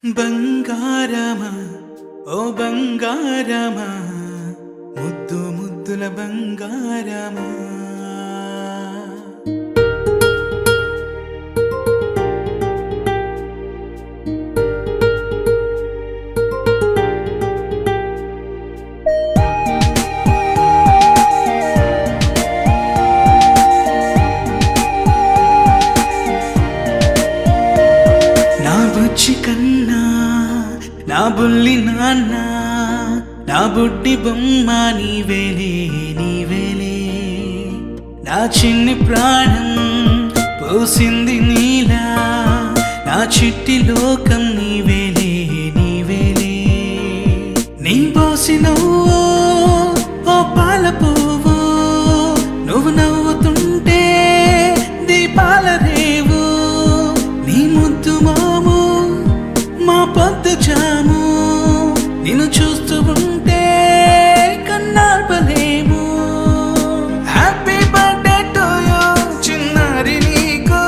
బంగారమా ఓ బంగారమా ముద్దు ముద్దుల బంగారమా నా బుజ్జి కన్నా నా బుల్లి నాన్న నా బుడ్డి బొమ్మ నీవేలే నీవేలే నా చిన్ని ప్రాణం పోసింది నీలా నా చిట్టి లోకం నీవేలే నీవేలే నీ పోసినవో ఓ పాల పువ్వు నువ్వు నవ్వుతుంటే దీపాల రేవు నీ ముద్దు మాము మా పొద్దు జాము నిన్ను చూస్తూ ఉంటే కన్నార్పలేము. హ్యాపీ బర్త్డే టు యూ చిన్నారి నీకు,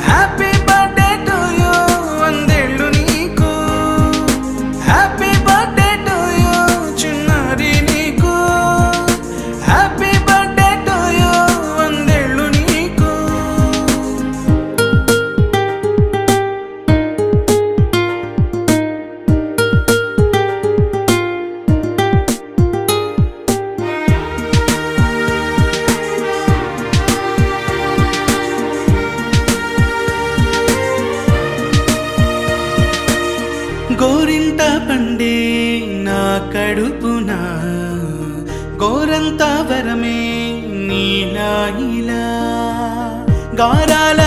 హ్యాపీ బర్త్డే టు యూ వందేళ్ళు నీకు, హ్యాపీ బర్త్డే టు యూ చిన్నారి నీకు, హ్యాపీ బర్త్డే టు యూ వందేళ్ళు నీకు. గోరింట పండే నా కడుపున గోరంత వరమే నీలా ఇలా గారాల